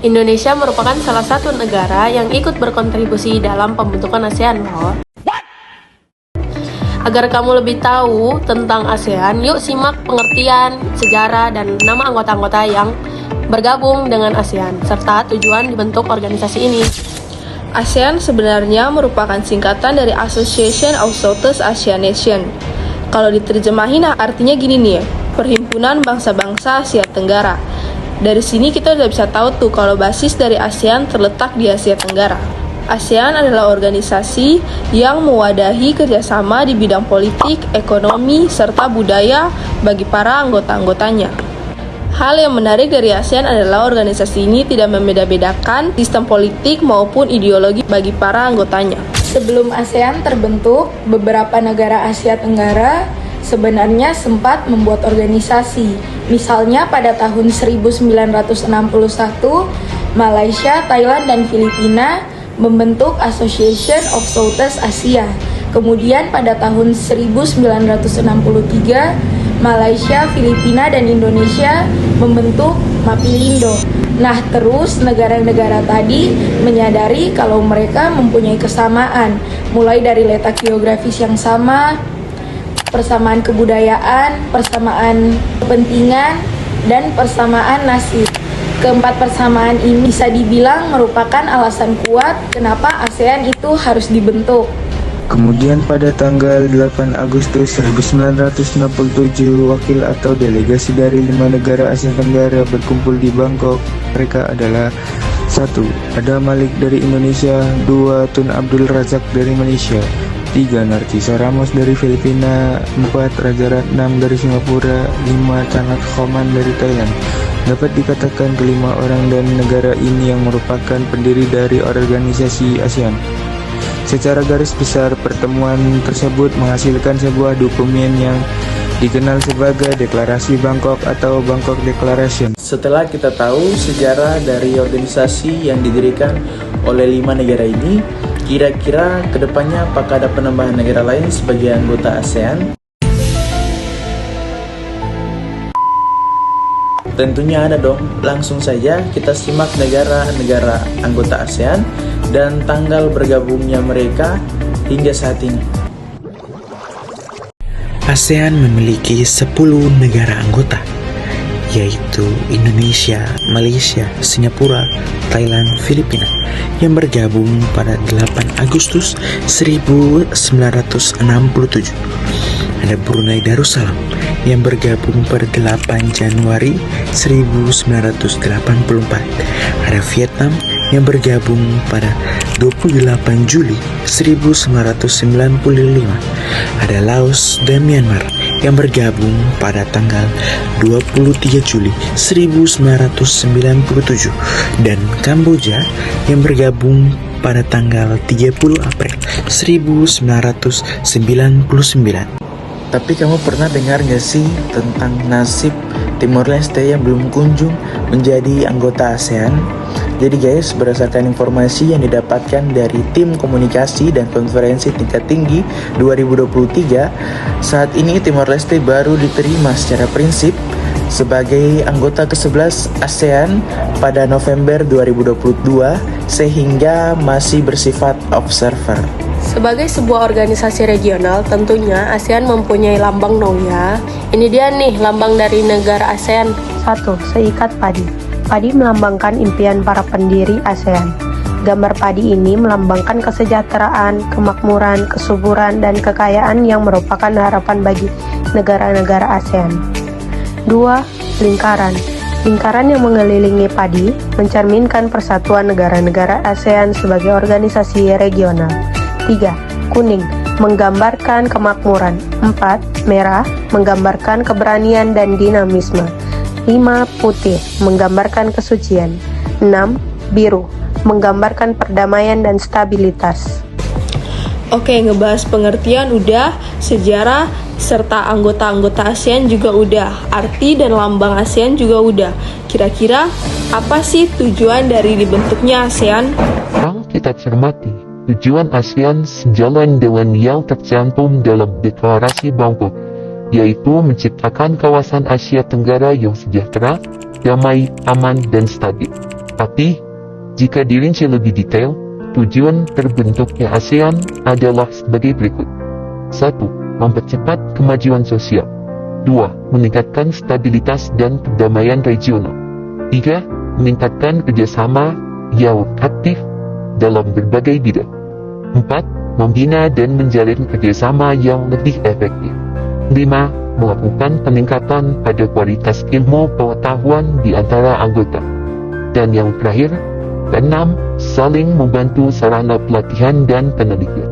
Indonesia merupakan salah satu negara yang ikut berkontribusi dalam pembentukan ASEAN loh. Agar kamu lebih tahu tentang ASEAN, yuk simak pengertian, sejarah, dan nama anggota-anggota yang bergabung dengan ASEAN, serta tujuan dibentuk organisasi ini. ASEAN sebenarnya merupakan singkatan dari Association of Southeast Asian Nations. Kalau diterjemahin artinya gini nih ya, Perhimpunan Bangsa-Bangsa Asia Tenggara. Dari sini kita udah bisa tahu tuh kalau basis dari ASEAN terletak di Asia Tenggara. ASEAN adalah organisasi yang mewadahi kerjasama di bidang politik, ekonomi, serta budaya bagi para anggota-anggotanya. Hal yang menarik dari ASEAN adalah organisasi ini tidak membeda-bedakan sistem politik maupun ideologi bagi para anggotanya. Sebelum ASEAN terbentuk, beberapa negara Asia Tenggara sebenarnya sempat membuat organisasi. Misalnya pada tahun 1961, Malaysia, Thailand, dan Filipina membentuk Association of Southeast Asia. Kemudian pada tahun 1963, Malaysia, Filipina, dan Indonesia membentuk Mapilindo. Nah, terus negara-negara tadi menyadari kalau mereka mempunyai kesamaan, mulai dari letak geografis yang sama, persamaan kebudayaan, persamaan kepentingan, dan persamaan nasib. Keempat persamaan ini bisa dibilang merupakan alasan kuat kenapa ASEAN itu harus dibentuk. Kemudian pada tanggal 8 Agustus 1967, wakil atau delegasi dari 5 negara Asia Tenggara berkumpul di Bangkok. Mereka adalah 1. Adam Malik dari Indonesia, 2. Tun Abdul Razak dari Malaysia, 3. Narcisa Ramos dari Filipina, 4. Raja Ratnam dari Singapura, 5. Chanat Khoman dari Thailand. Dapat dikatakan kelima orang dan negara ini yang merupakan pendiri dari organisasi ASEAN. Secara garis besar, pertemuan tersebut menghasilkan sebuah dokumen yang dikenal sebagai Deklarasi Bangkok atau Bangkok Declaration. Setelah kita tahu sejarah dari organisasi yang didirikan oleh 5 negara ini, kira-kira kedepannya apakah ada penambahan negara lain sebagai anggota ASEAN? Tentunya ada dong. Langsung saja kita simak negara-negara anggota ASEAN dan tanggal bergabungnya mereka hingga saat ini. ASEAN memiliki 10 negara anggota, yaitu Indonesia, Malaysia, Singapura, Thailand, Filipina, yang bergabung pada 8 Agustus 1967. Ada Brunei Darussalam yang bergabung pada 8 Januari 1984. Ada Vietnam yang bergabung pada 28 Juli 1995. Ada Laos dan Myanmar yang bergabung pada tanggal 23 Juli 1997 dan Kamboja yang bergabung pada tanggal 30 April 1999. Tapi kamu pernah dengar gak sih tentang nasib Timor Leste yang belum kunjung menjadi anggota ASEAN? Jadi guys, berdasarkan informasi yang didapatkan dari tim komunikasi dan konferensi tingkat tinggi 2023, saat ini Timor Leste baru diterima secara prinsip sebagai anggota ke-11 ASEAN pada November 2022 sehingga masih bersifat observer. Sebagai sebuah organisasi regional, tentunya ASEAN mempunyai lambang dong ya. Ini dia nih lambang dari negara ASEAN. 1. Seikat padi. Padi melambangkan impian para pendiri ASEAN. Gambar padi ini melambangkan kesejahteraan, kemakmuran, kesuburan, dan kekayaan yang merupakan harapan bagi negara-negara ASEAN. 2. Lingkaran. Lingkaran yang mengelilingi padi mencerminkan persatuan negara-negara ASEAN sebagai organisasi regional. 3. Kuning, menggambarkan kemakmuran. 4. Merah, menggambarkan keberanian dan dinamisme. 5. Putih, menggambarkan kesucian. 6. Biru, menggambarkan perdamaian dan stabilitas. Oke, ngebahas pengertian udah, sejarah, serta anggota-anggota ASEAN juga udah, arti dan lambang ASEAN juga udah. Kira-kira apa sih tujuan dari dibentuknya ASEAN? Sekarang kita cermati tujuan ASEAN sejalan dengan yang tercantum dalam Deklarasi Bangkok, yaitu menciptakan kawasan Asia Tenggara yang sejahtera, damai, aman, dan stabil. Tapi, jika dirinci lebih detail, tujuan terbentuknya ASEAN adalah sebagai berikut. 1. Mempercepat kemajuan sosial. 2. Meningkatkan stabilitas dan perdamaian regional. 3. Meningkatkan kerjasama yang aktif dalam berbagai bidang. 4. Membina dan menjalin kerjasama yang lebih efektif. 5. Melakukan peningkatan pada kualitas ilmu pengetahuan di antara anggota. Dan yang terakhir, 6. Saling membantu sarana pelatihan dan penelitian.